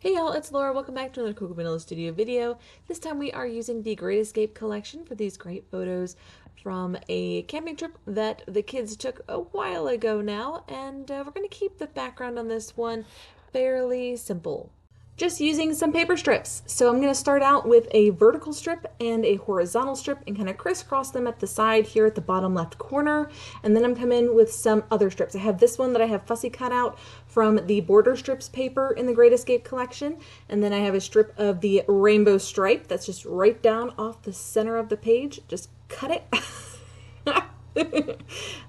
Hey y'all, it's Laura. Welcome back to another Coco Vanilla Studio video. This time we are using the Great Escape collection for these great photos from a camping trip that the kids took a while ago now, and we're going to keep the background on this one fairly simple. Just using some paper strips. So I'm going to start out with a vertical strip and a horizontal strip and kind of crisscross them at the side here at the bottom left corner. And then I'm coming in with some other strips. I have this one that I have fussy cut out from the border strips paper in the Great Escape collection. And then I have a strip of the rainbow stripe that's just right down off the center of the page. Just cut it.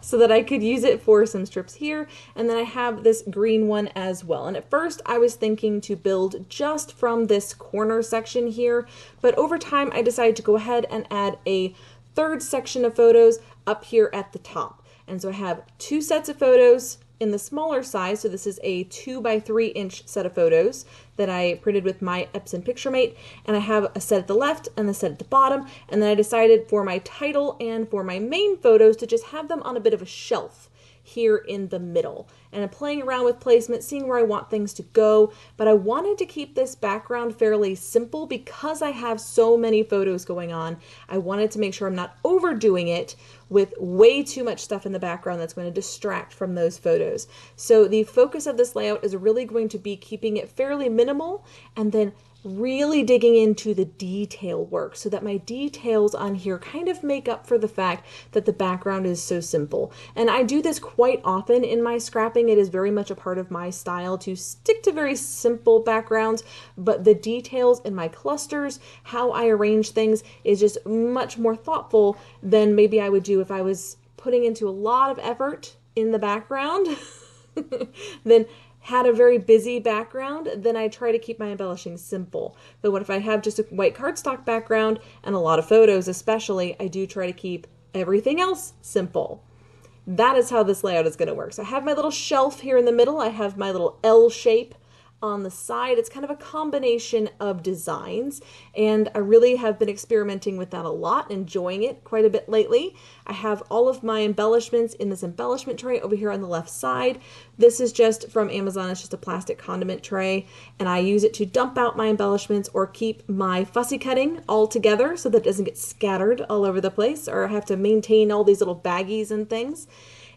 So that I could use it for some strips here. And then I have this green one as well. And at first I was thinking to build just from this corner section here, but over time I decided to go ahead and add a third section of photos up here at the top. And so I have two sets of photos in the smaller size, so this is a 2x3 inch set of photos that I printed with my Epson PictureMate, and I have a set at the left and a set at the bottom, and then I decided for my title and for my main photos to just have them on a bit of a shelf here in the middle. And I'm playing around with placement, seeing where I want things to go, but I wanted to keep this background fairly simple because I have so many photos going on. I wanted to make sure I'm not overdoing it with way too much stuff in the background that's going to distract from those photos. So the focus of this layout is really going to be keeping it fairly minimal and then really digging into the detail work so that my details on here kind of make up for the fact that the background is so simple. And I do this quite often in my scrapping. It is very much a part of my style to stick to very simple backgrounds, but the details in my clusters, how I arrange things, is just much more thoughtful than maybe I would do if I was putting into a lot of effort in the background. Then had a very busy background, then I try to keep my embellishing simple. But what if I have just a white cardstock background and a lot of photos especially, I do try to keep everything else simple. That is how this layout is going to work. So I have my little shelf here in the middle. I have my little L shape on the side. It's kind of a combination of designs, and I really have been experimenting with that a lot, enjoying it quite a bit lately. I have all of my embellishments in this embellishment tray over here on the left side. This is just from Amazon. It's just a plastic condiment tray, and I use it to dump out my embellishments or keep my fussy cutting all together so that it doesn't get scattered all over the place, or I have to maintain all these little baggies and things.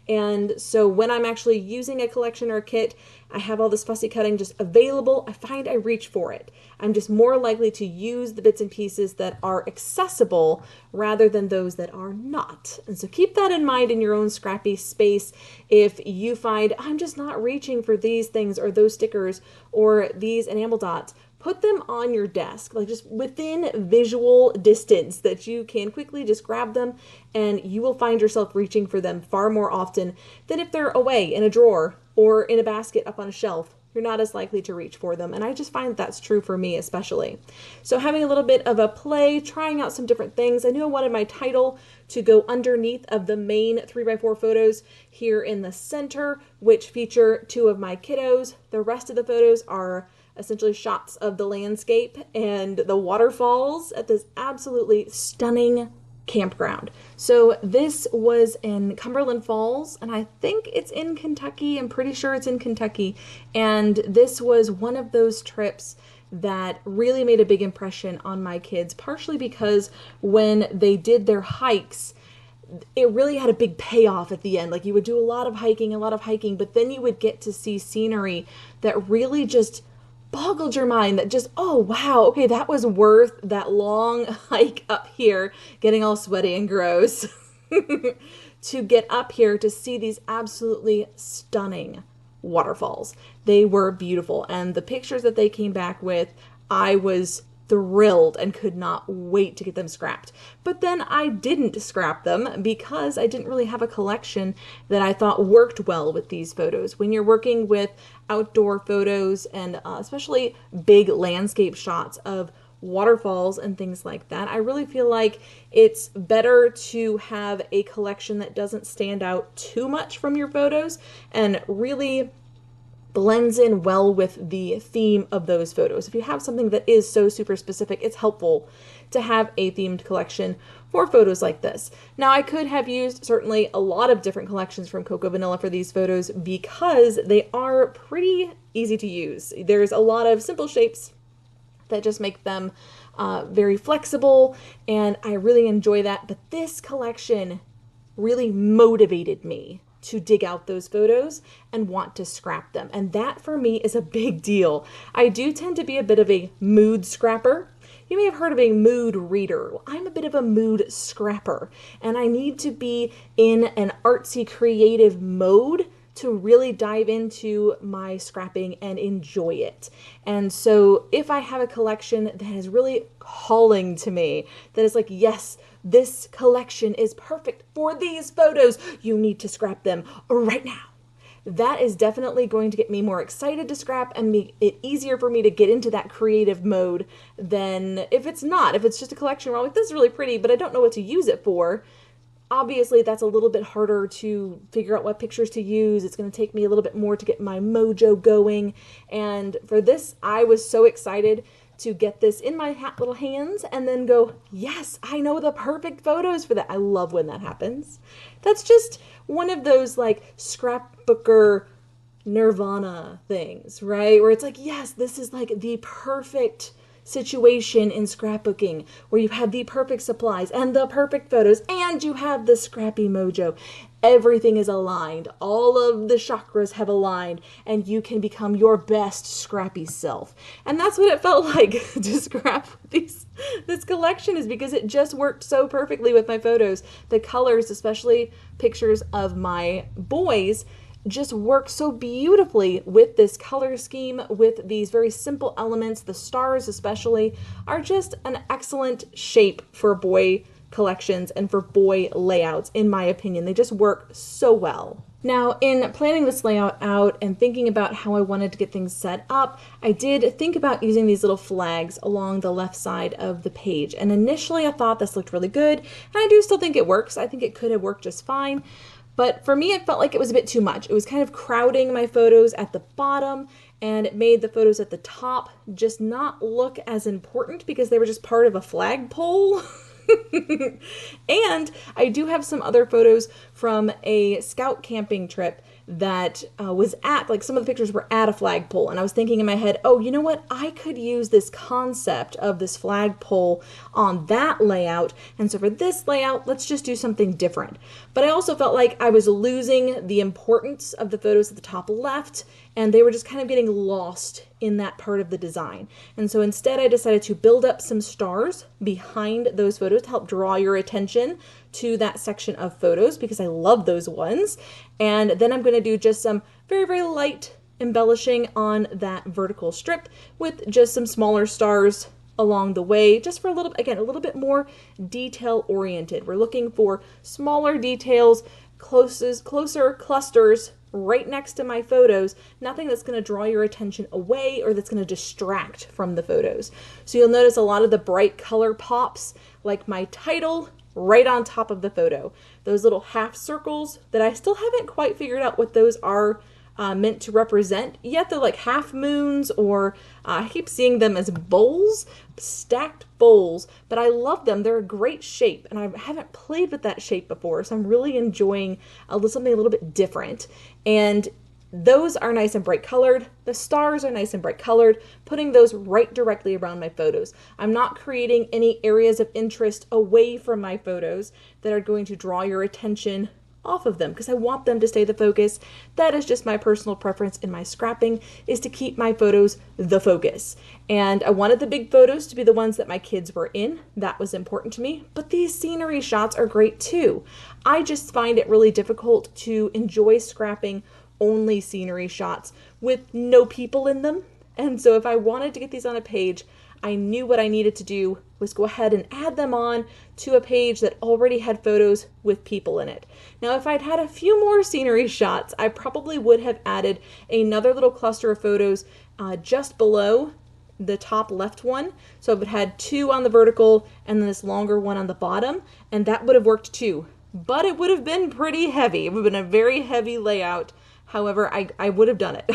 And so when I'm actually using a collection or a kit, I have all this fussy cutting just available. I find I reach for it. I'm just more likely to use the bits and pieces that are accessible rather than those that are not. And so keep that in mind in your own scrappy space. If you find I'm just not reaching for these things or those stickers or these enamel dots, put them on your desk, like just within visual distance that you can quickly just grab them, and you will find yourself reaching for them far more often than if they're away in a drawer or in a basket up on a shelf. You're not as likely to reach for them, and I just find that's true for me especially. So having a little bit of a play, trying out some different things. I knew I wanted my title to go underneath of the main 3x4 photos here in the center, which feature two of my kiddos. The rest of the photos are essentially shots of the landscape and the waterfalls at this absolutely stunning campground. So this was in Cumberland Falls, and I think it's in Kentucky. I'm pretty sure it's in Kentucky. And this was one of those trips that really made a big impression on my kids, partially because when they did their hikes, it really had a big payoff at the end. Like, you would do a lot of hiking, but then you would get to see scenery that really just boggled your mind, that just, oh wow, okay, that was worth that long hike up here, getting all sweaty and gross to get up here to see these absolutely stunning waterfalls. They were beautiful, and the pictures that they came back with, I was thrilled and could not wait to get them scrapped. But then I didn't scrap them because I didn't really have a collection that I thought worked well with these photos. When you're working with outdoor photos and especially big landscape shots of waterfalls and things like that, I really feel like it's better to have a collection that doesn't stand out too much from your photos and really blends in well with the theme of those photos. If you have something that is so super specific, it's helpful to have a themed collection for photos like this. Now, I could have used certainly a lot of different collections from Cocoa Vanilla for these photos because they are pretty easy to use. There's a lot of simple shapes that just make them very flexible, and I really enjoy that. But this collection really motivated me to dig out those photos and want to scrap them. And that for me is a big deal. I do tend to be a bit of a mood scrapper. You may have heard of a mood reader. Well, I'm a bit of a mood scrapper, and I need to be in an artsy, creative mode to really dive into my scrapping and enjoy it. And so if I have a collection that is really calling to me, that is like, yes, this collection is perfect for these photos, you need to scrap them right now, that is definitely going to get me more excited to scrap and make it easier for me to get into that creative mode than if it's not. If it's just a collection where I'm like, this is really pretty, but I don't know what to use it for. Obviously, that's a little bit harder to figure out what pictures to use. It's going to take me a little bit more to get my mojo going. And for this, I was so excited to get this in my little hands and then go, yes, I know the perfect photos for that. I love when that happens. That's just one of those like scrapbooker nirvana things, right? Where it's like, yes, this is like the perfect situation in scrapbooking where you have the perfect supplies and the perfect photos and you have the scrappy mojo. Everything is aligned. All of the chakras have aligned and you can become your best scrappy self. And that's what it felt like to scrap this collection, is because it just worked so perfectly with my photos. The colors, especially pictures of my boys, just work so beautifully with this color scheme, with these very simple elements. The stars especially are just an excellent shape for boy collections and for boy layouts, in my opinion. They just work so well. Now, in planning this layout out and thinking about how I wanted to get things set up, I did think about using these little flags along the left side of the page. And initially I thought this looked really good, and I do still think it works. I think it could have worked just fine. But for me, it felt like it was a bit too much. It was kind of crowding my photos at the bottom, and it made the photos at the top just not look as important because they were just part of a flagpole. And I do have some other photos from a scout camping trip that was at, like, some of the pictures were at a flagpole, and I was thinking in my head, oh, you know what, I could use this concept of this flagpole on that layout, and so for this layout, let's just do something different. But I also felt like I was losing the importance of the photos at the top left, and they were just kind of getting lost in that part of the design. And so instead I decided to build up some stars behind those photos to help draw your attention to that section of photos, because I love those ones. And then I'm going to do just some very, very light embellishing on that vertical strip with just some smaller stars along the way, just for a little, again, a little bit more detail oriented. We're looking for smaller details, closer clusters right next to my photos, nothing that's going to draw your attention away or that's going to distract from the photos. So you'll notice a lot of the bright color pops, like my title, right on top of the photo. Those little half circles that I still haven't quite figured out what those are meant to represent yet. They're like half moons, or I keep seeing them as bowls, stacked bowls, but I love them. They're a great shape, and I haven't played with that shape before, so I'm really enjoying something a little bit different. And those are nice and bright colored. The stars are nice and bright colored, putting those right directly around my photos. I'm not creating any areas of interest away from my photos that are going to draw your attention off of them, because I want them to stay the focus. That is just my personal preference in my scrapping, is to keep my photos the focus. And I wanted the big photos to be the ones that my kids were in. That was important to me. But these scenery shots are great too. I just find it really difficult to enjoy scrapping only scenery shots with no people in them. And so if I wanted to get these on a page, I knew what I needed to do was go ahead and add them on to a page that already had photos with people in it. Now, if I'd had a few more scenery shots, I probably would have added another little cluster of photos just below the top left one. So it had two on the vertical and then this longer one on the bottom, and that would have worked too. But it would have been pretty heavy. It would have been a very heavy layout. However, I would have done it.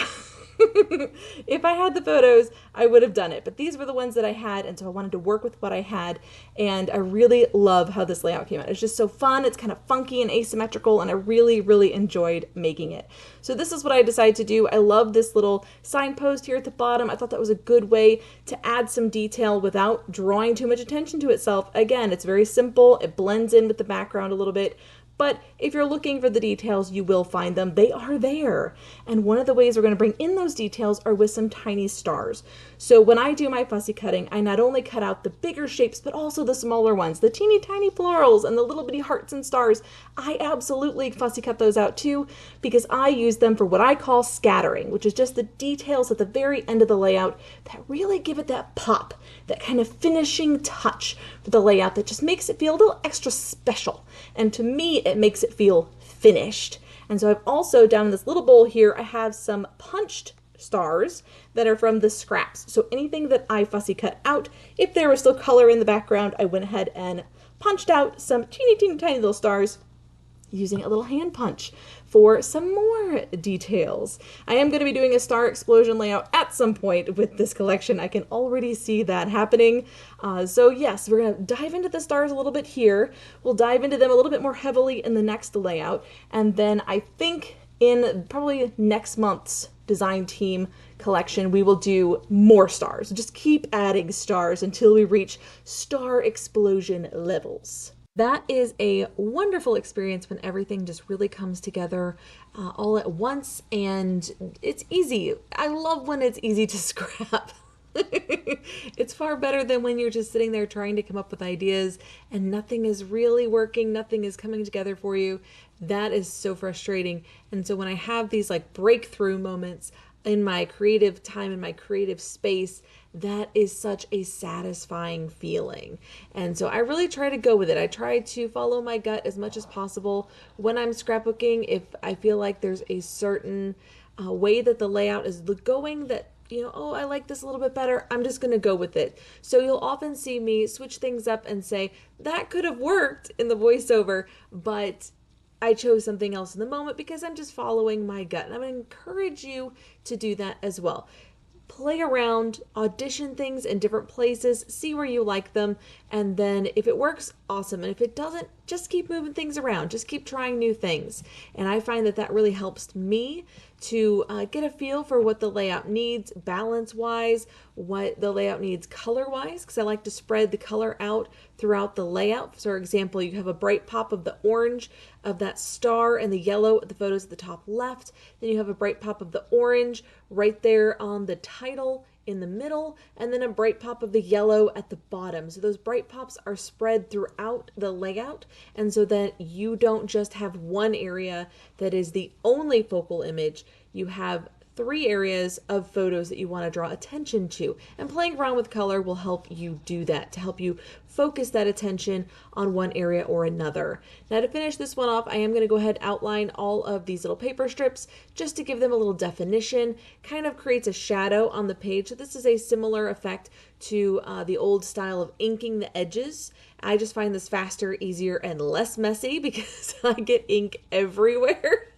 If I had the photos, I would have done it, but these were the ones that I had, and so I wanted to work with what I had, and I really love how this layout came out. It's just so fun. It's kind of funky and asymmetrical, and I really, really enjoyed making it. So this is what I decided to do. I love this little signpost here at the bottom. I thought that was a good way to add some detail without drawing too much attention to itself. Again, it's very simple. It blends in with the background a little bit. But if you're looking for the details, you will find them. They are there. And one of the ways we're going to bring in those details are with some tiny stars. So when I do my fussy cutting, I not only cut out the bigger shapes, but also the smaller ones, the teeny tiny florals and the little bitty hearts and stars. I absolutely fussy cut those out too, because I use them for what I call scattering, which is just the details at the very end of the layout that really give it that pop, that kind of finishing touch for the layout that just makes it feel a little extra special. And to me, it makes it feel finished. And so I've also, down in this little bowl here, I have some punched stars that are from the scraps. So anything that I fussy cut out, if there was still color in the background, I went ahead and punched out some teeny, teeny, tiny little stars using a little hand punch for some more details. I am going to be doing a star explosion layout at some point with this collection. I can already see that happening. So yes, we're going to dive into the stars a little bit here. We'll dive into them a little bit more heavily in the next layout. And then I think in probably next month's design team collection, we will do more stars. Just keep adding stars until we reach star explosion levels. That is a wonderful experience when everything just really comes together all at once, and it's easy. I love when it's easy to scrap. It's far better than when you're just sitting there trying to come up with ideas and nothing is really working, nothing is coming together for you. That is so frustrating. And so when I have these like breakthrough moments in my creative time, in my creative space, that is such a satisfying feeling. And so I really try to go with it. I try to follow my gut as much as possible when I'm scrapbooking. If I feel like there's a certain way that the layout is going that, you know, oh, I like this a little bit better, I'm just going to go with it. So you'll often see me switch things up and say, that could have worked in the voiceover, but I chose something else in the moment because I'm just following my gut. And I'm going to encourage you to do that as well. Play around, audition things in different places, see where you like them, and then if it works, awesome. And if it doesn't, just keep moving things around. Just keep trying new things. And I find that that really helps me to get a feel for what the layout needs balance-wise, what the layout needs color-wise, because I like to spread the color out throughout the layout. For example, you have a bright pop of the orange of that star and the yellow at the photos at the top left. Then you have a bright pop of the orange right there on the title in the middle, and then a bright pop of the yellow at the bottom. So those bright pops are spread throughout the layout, and so that you don't just have one area that is the only focal image, you have 3 areas of photos that you want to draw attention to. And playing around with color will help you do that, to help you focus that attention on one area or another. Now to finish this one off, I am going to go ahead and outline all of these little paper strips just to give them a little definition. Kind of creates a shadow on the page. So this is a similar effect to the old style of inking the edges. I just find this faster, easier, and less messy because I get ink everywhere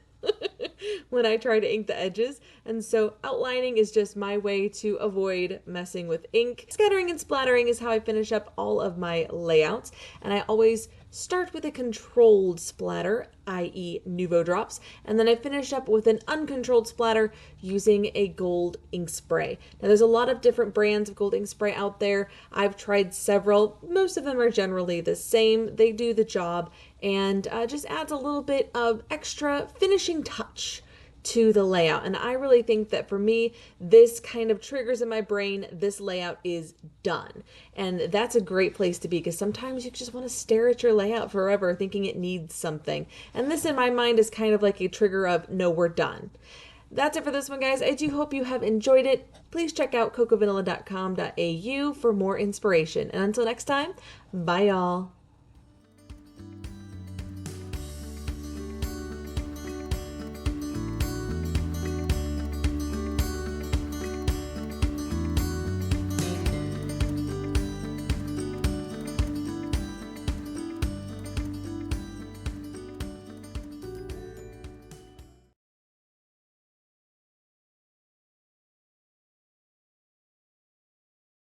when I try to ink the edges. And so outlining is just my way to avoid messing with ink. Scattering and splattering is how I finish up all of my layouts. And I always start with a controlled splatter, i.e. Nuvo drops, and then I finish up with an uncontrolled splatter using a gold ink spray. Now there's a lot of different brands of gold ink spray out there. I've tried several. Most of them are generally the same. They do the job and just adds a little bit of extra finishing touch to the layout. And I really think that for me, this kind of triggers in my brain, this layout is done. And that's a great place to be, because sometimes you just want to stare at your layout forever thinking it needs something. And this in my mind is kind of like a trigger of, no, we're done. That's it for this one, guys. I do hope you have enjoyed it. Please check out cocovanilla.com.au for more inspiration. And until next time, bye y'all.